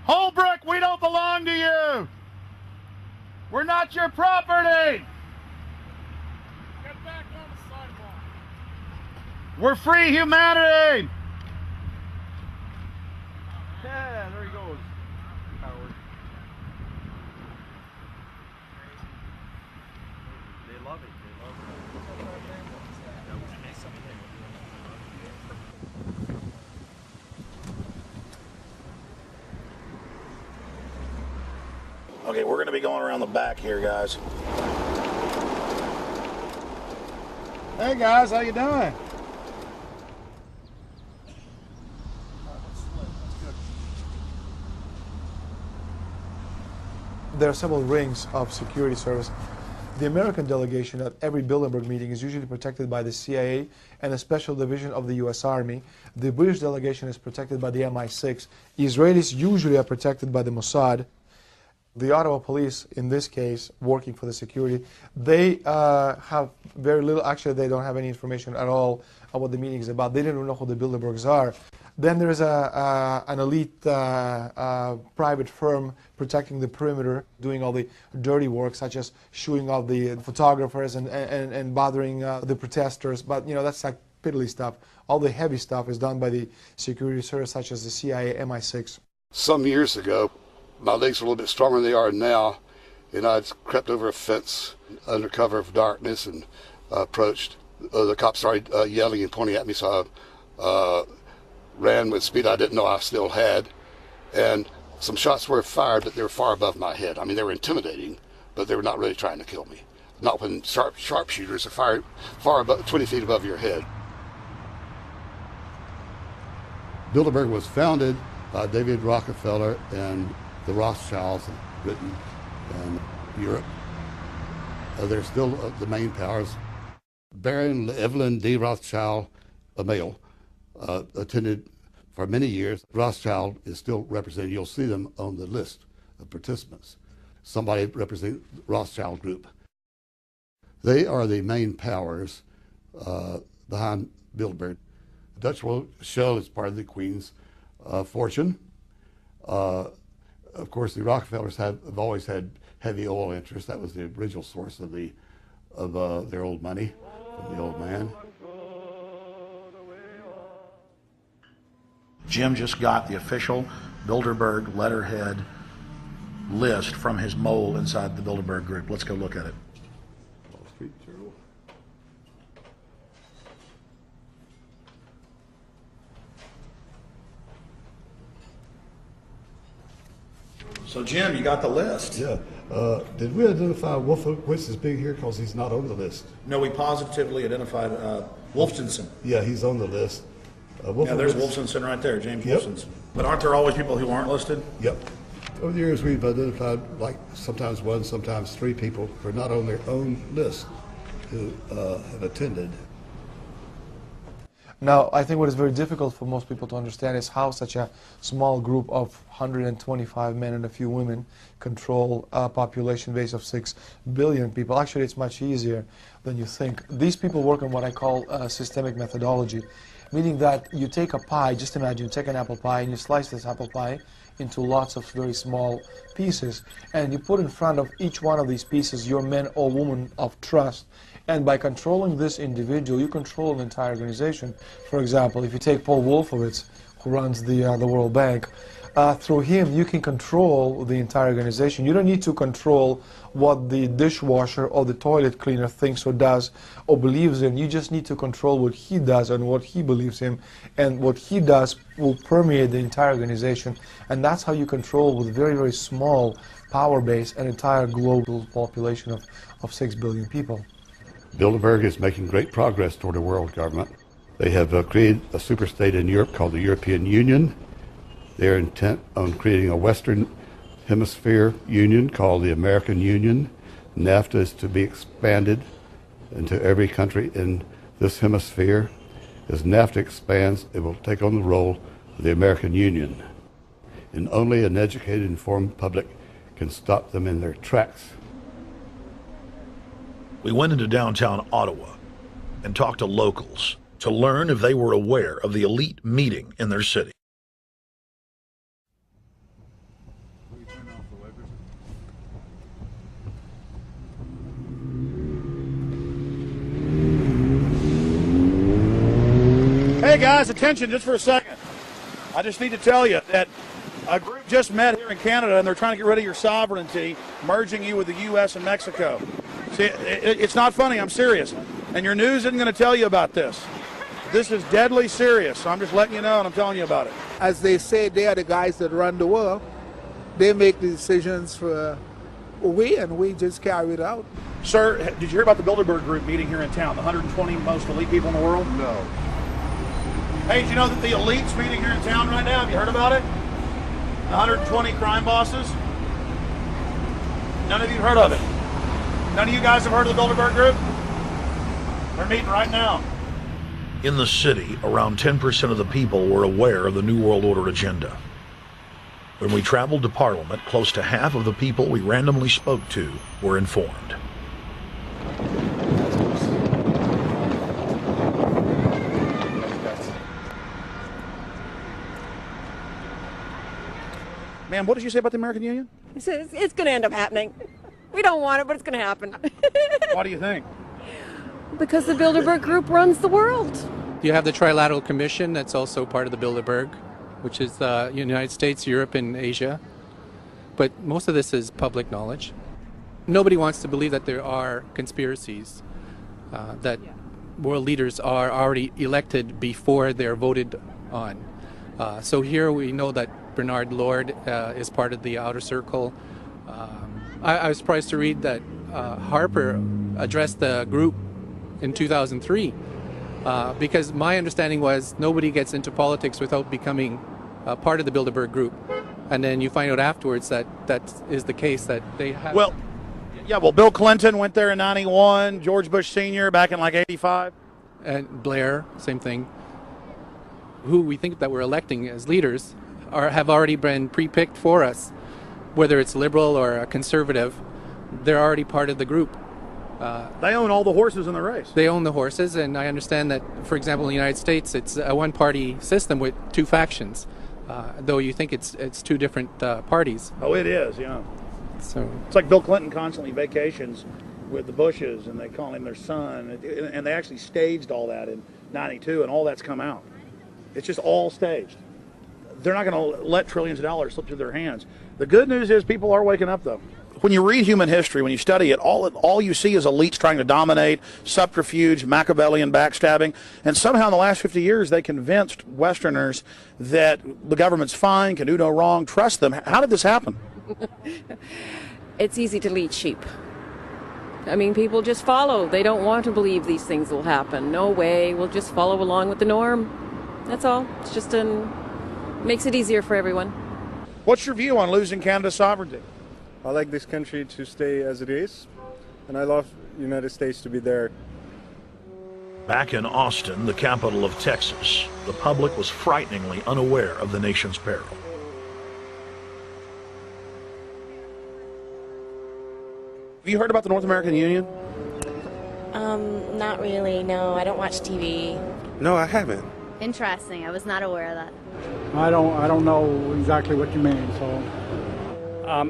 Holbrook, we don't belong to you. We're not your property. Get back on the sidewalk. We're free humanity. Yeah, there he goes. Howard. They love it. They love it. Okay, we're going to be going around the back here, guys. Hey, guys, how you doing? There are several rings of security service. The American delegation at every Bilderberg meeting is usually protected by the CIA and a special division of the US Army. The British delegation is protected by the MI6. Israelis usually are protected by the Mossad. The Ottawa police, in this case, working for the security, they have very little, actually they don't have any information at all on what the meeting is about. They don't even know who the Bilderbergs are. Then there's an elite private firm protecting the perimeter, doing all the dirty work, such as shooing off the photographers and bothering the protesters. But, you know, that's like piddly stuff. All the heavy stuff is done by the security service, such as the CIA, MI6. Some years ago, my legs were a little bit stronger than they are now, and I'd crept over a fence under cover of darkness and approached. The cops started yelling and pointing at me, so I ran with speed I didn't know I still had, and some shots were fired, but they were far above my head. I mean, they were intimidating, but they were not really trying to kill me. Not when sharpshooters are fired far above, 20 feet above your head. Bilderberg was founded by David Rockefeller and the Rothschilds in Britain and Europe. They're still the main powers. Baron Evelyn D. Rothschild, a male, attended for many years. Rothschild is still represented. You'll see them on the list of participants. Somebody representing the Rothschild group. They are the main powers behind Bilderberg. The Dutch World Shell is part of the Queen's fortune. Of course, the Rockefellers have always had heavy oil interests. That was the original source of their old money from the old man. Jim just got the official Bilderberg letterhead list from his mole inside the Bilderberg group. Let's go look at it. Wall Street Journal. So Jim, you got the list. Yeah. Did we identify Wolfowitz as being here because he's not on the list? No, we positively identified Wolfenson. Yeah, he's on the list. Yeah, there's Wolfenson right there, James Yep. Wolfenson. But aren't there always people who aren't listed? Yep. Over the years, we've identified like sometimes one, sometimes three people who are not on their own list who have attended. Now, I think what is very difficult for most people to understand is how such a small group of 125 men and a few women control a population base of 6 billion people. Actually, it's much easier than you think. These people work on what I call systemic methodology, meaning that you take a pie, just imagine you take an apple pie and you slice this apple pie into lots of very small pieces, and you put in front of each one of these pieces your men or women of trust. And by controlling this individual, you control an entire organization. For example, if you take Paul Wolfowitz, who runs the World Bank, through him you can control the entire organization. You don't need to control what the dishwasher or the toilet cleaner thinks or does or believes in. You just need to control what he does and what he believes in. And what he does will permeate the entire organization. And that's how you control, with very, very small power base, an entire global population of 6 billion people. Bilderberg is making great progress toward a world government. They have created a superstate in Europe called the European Union. They're intent on creating a Western Hemisphere Union called the American Union. NAFTA is to be expanded into every country in this hemisphere. As NAFTA expands, it will take on the role of the American Union. And only an educated, informed public can stop them in their tracks. We went into downtown Ottawa and talked to locals to learn if they were aware of the elite meeting in their city. Okay, guys, attention just for a second. I just need to tell you that a group just met here in Canada, and they're trying to get rid of your sovereignty, merging you with the U.S. and Mexico. See, it's not funny. I'm serious. And your news isn't going to tell you about this. This is deadly serious, so I'm just letting you know, and I'm telling you about it. As they say, they are the guys that run the world. They make the decisions for we, and we just carry it out. Sir, did you hear about the Bilderberg Group meeting here in town, the 120 most elite people in the world? No. Hey, did you know that the elite's meeting here in town right now? Have you heard about it? 120 crime bosses? None of you heard of it? None of you guys have heard of the Bilderberg Group? They're meeting right now. In the city, around 10% of the people were aware of the New World Order agenda. When we traveled to Parliament, close to half of the people we randomly spoke to were informed. Ma'am, what did you say about the American Union? It's going to end up happening. We don't want it, but it's going to happen. Why do you think? Because the Bilderberg Group runs the world. You have the Trilateral Commission that's also part of the Bilderberg, which is the United States, Europe, and Asia. But most of this is public knowledge. Nobody wants to believe that there are conspiracies, that world leaders are already elected before they're voted on. So here we know that Bernard Lord is part of the outer circle. I was surprised to read that Harper addressed the group in 2003 because my understanding was nobody gets into politics without becoming part of the Bilderberg Group. And then you find out afterwards that that is the case, that they have... Well, Bill Clinton went there in 91, George Bush Sr. back in like 85. And Blair, same thing. Who we think that we're electing as leaders have already been pre-picked for us. Whether it's liberal or a conservative, they're already part of the group. They own all the horses in the race. They own the horses, and I understand that, for example, in the United States, it's a one-party system with two factions, though you think it's two different parties. Oh, it is, yeah. So it's like Bill Clinton constantly vacations with the Bushes, and they call him their son, and they actually staged all that in 92, and all that's come out. It's just all staged. They're not going to let trillions of dollars slip through their hands. The good news is people are waking up, though. When you read human history, when you study it, all you see is elites trying to dominate, subterfuge, Machiavellian backstabbing, and somehow in the last 50 years they convinced Westerners that the government's fine, can do no wrong, trust them. How did this happen? It's easy to lead sheep. I mean, people just follow. They don't want to believe these things will happen. No way. We'll just follow along with the norm. That's all. It's just makes it easier for everyone. What's your view on losing Canada's sovereignty? I like this country to stay as it is, and I love the United States to be there. Back in Austin, the capital of Texas, the public was frighteningly unaware of the nation's peril. Have you heard about the North American Union? Not really, no. I don't watch TV. No, I haven't. Interesting. I was not aware of that. I don't know exactly what you mean, so...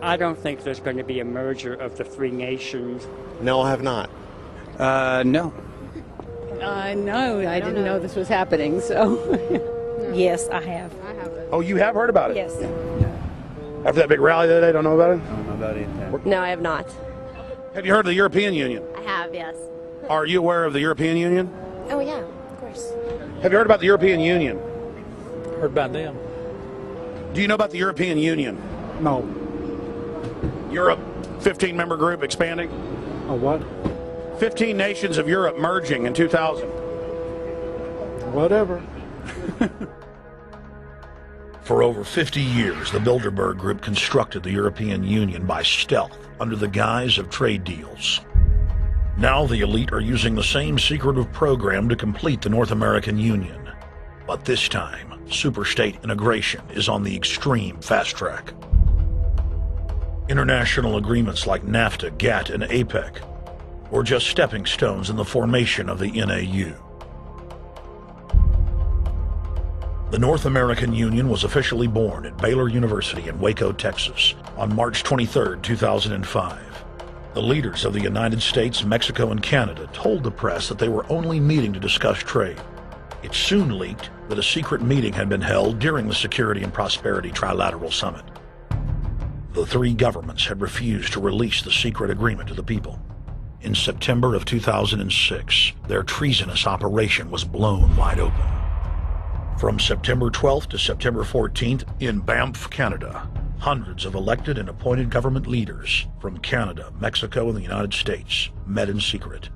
I don't think there's going to be a merger of the three nations. No, I have not. No. No, I didn't know this was happening, so... Yes, I have. Oh, you have heard about it? Yes. After that big rally the other day, don't know about it? I don't know about it. No, I have not. Have you heard of the European Union? I have, yes. Are you aware of the European Union? Oh, yeah, of course. Have you heard about the European Union? Heard about them. Do you know about the European Union? No. Europe, 15-member group expanding? A what? 15 nations of Europe merging in 2000. Whatever. For over 50 years, the Bilderberg Group constructed the European Union by stealth under the guise of trade deals. Now the elite are using the same secretive program to complete the North American Union. But this time, superstate integration is on the extreme fast track. International agreements like NAFTA, GATT, and APEC were just stepping stones in the formation of the NAU. The North American Union was officially born at Baylor University in Waco, Texas, on March 23, 2005. The leaders of the United States, Mexico, and Canada told the press that they were only meeting to discuss trade. It soon leaked that a secret meeting had been held during the Security and Prosperity Trilateral Summit. The three governments had refused to release the secret agreement to the people. In September of 2006, their treasonous operation was blown wide open. From September 12th to September 14th, in Banff, Canada, hundreds of elected and appointed government leaders from Canada, Mexico, and the United States met in secret.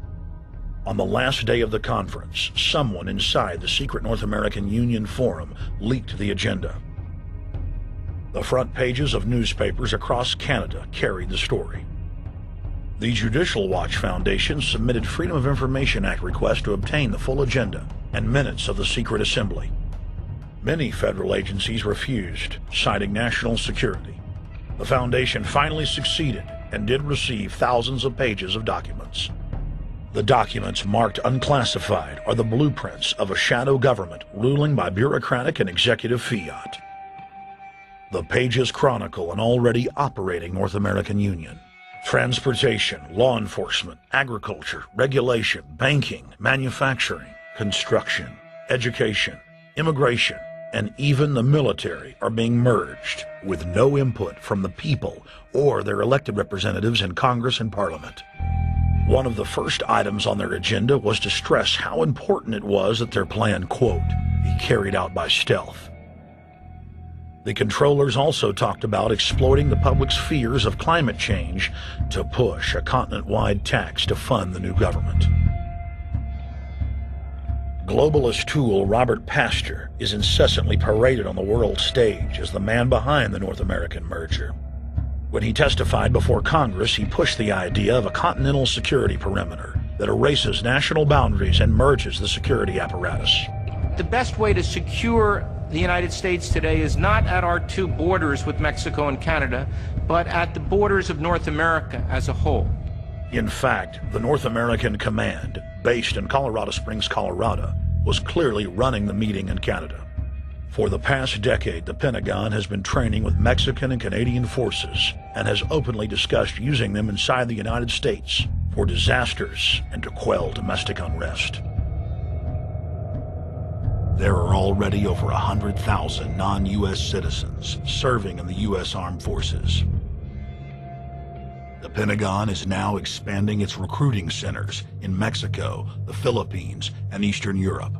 On the last day of the conference, someone inside the secret North American Union Forum leaked the agenda. The front pages of newspapers across Canada carried the story. The Judicial Watch Foundation submitted Freedom of Information Act requests to obtain the full agenda and minutes of the secret assembly. Many federal agencies refused, citing national security. The foundation finally succeeded and did receive thousands of pages of documents. The documents marked unclassified are the blueprints of a shadow government ruling by bureaucratic and executive fiat. The pages chronicle an already operating North American Union. Transportation, law enforcement, agriculture, regulation, banking, manufacturing, construction, education, immigration, and even the military are being merged with no input from the people or their elected representatives in Congress and Parliament. One of the first items on their agenda was to stress how important it was that their plan, quote, be carried out by stealth. The controllers also talked about exploiting the public's fears of climate change to push a continent-wide tax to fund the new government. Globalist tool Robert Pastor is incessantly paraded on the world stage as the man behind the North American merger. When he testified before Congress, he pushed the idea of a continental security perimeter that erases national boundaries and merges the security apparatus. The best way to secure the United States today is not at our two borders with Mexico and Canada, but at the borders of North America as a whole. In fact, the North American Command, based in Colorado Springs, Colorado, was clearly running the meeting in Canada. For the past decade, the Pentagon has been training with Mexican and Canadian forces and has openly discussed using them inside the United States for disasters and to quell domestic unrest. There are already over 100,000 non-U.S. citizens serving in the U.S. Armed Forces. The Pentagon is now expanding its recruiting centers in Mexico, the Philippines, and Eastern Europe.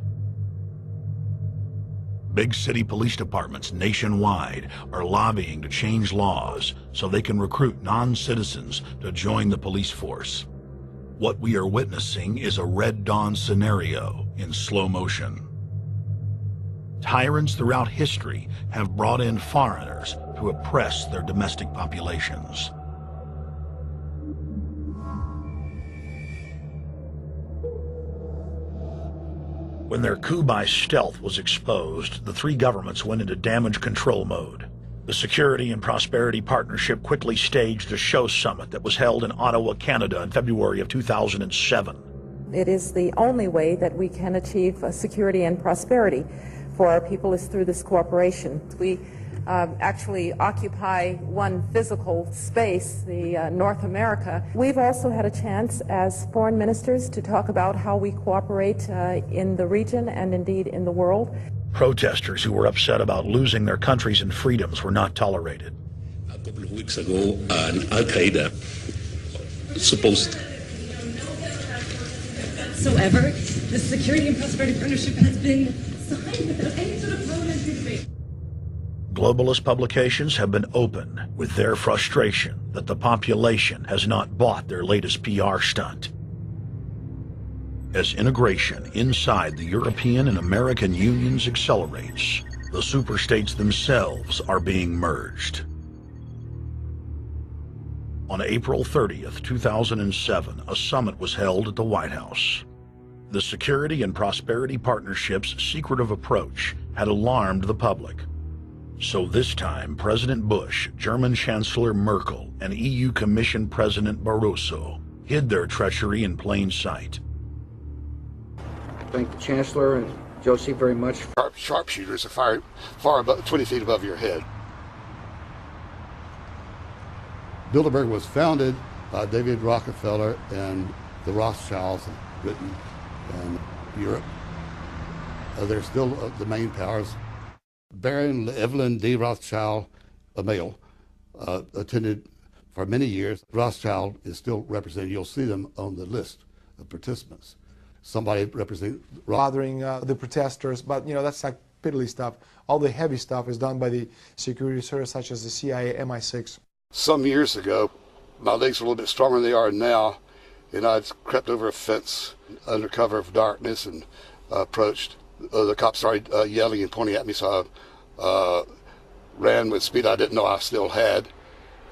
Big city police departments nationwide are lobbying to change laws so they can recruit non-citizens to join the police force. What we are witnessing is a Red Dawn scenario in slow motion. Tyrants throughout history have brought in foreigners to oppress their domestic populations. When their coup by stealth was exposed, the three governments went into damage control mode. The Security and Prosperity Partnership quickly staged a show summit that was held in Ottawa, Canada in February of 2007. It is the only way that we can achieve security and prosperity for our people is through this cooperation. We actually occupy one physical space, the North America. We've also had a chance as foreign ministers to talk about how we cooperate in the region and indeed in the world. Protesters who were upset about losing their countries and freedoms were not tolerated. A couple of weeks ago, an Al-Qaeda supposed... Whatsoever, the Security and Prosperity Partnership has been signed without any sort of parliamentary debate. Globalist publications have been open with their frustration that the population has not bought their latest PR stunt. As integration inside the European and American unions accelerates, the superstates themselves are being merged. On April 30th, 2007, a summit was held at the White House. The Security and Prosperity Partnership's secretive approach had alarmed the public. So this time, President Bush, German Chancellor Merkel, and EU Commission President Barroso hid their treachery in plain sight. Thank the Chancellor and Josie very much. Sharpshooters are far above, 20 feet above your head. Bilderberg was founded by David Rockefeller and the Rothschilds in Britain and Europe. They're still the main powers. Baron Evelyn D. Rothschild, a male, attended for many years. Rothschild is still represented. You'll see them on the list of participants. Somebody representing bothering the protesters, but that's like piddly stuff. All the heavy stuff is done by the security service, such as the CIA, MI6. Some years ago, my legs were a little bit stronger than they are now, and I'd crept over a fence under cover of darkness and approached. The cops started yelling and pointing at me, so I ran with speed I didn't know I still had.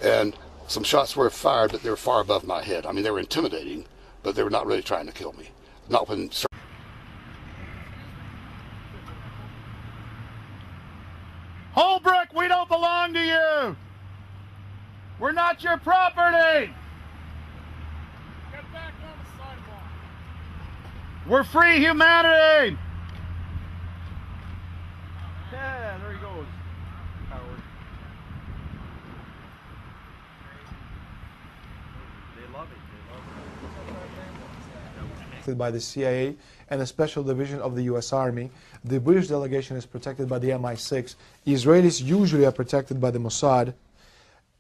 And some shots were fired, but they were far above my head. I mean, they were intimidating, but they were not really trying to kill me. Not when... Holbrook, we don't belong to you! We're not your property! Get back on the sidewalk. We're free humanity! Yeah, there he goes. Howard. They love it. By the CIA and a special division of the U.S. Army. The British delegation is protected by the MI6. Israelis usually are protected by the Mossad.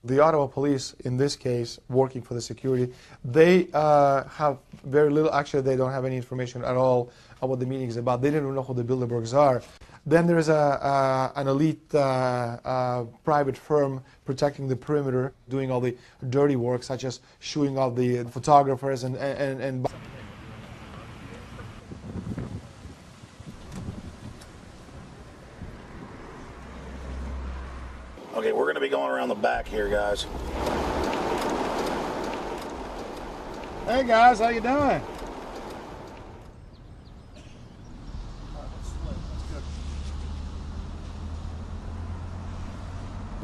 The Ottawa police, in this case, working for the security, they have very little, actually they don't have any information at all on what the meeting is about. They didn't even know who the Bilderbergs are. Then there's an elite private firm protecting the perimeter, doing all the dirty work, such as shooing off the photographers and Okay, we're going to be going around the back here, guys. Hey guys, how you doing?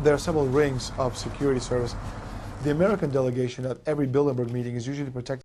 there are several rings of security service. The American delegation at every Bilderberg meeting is usually protected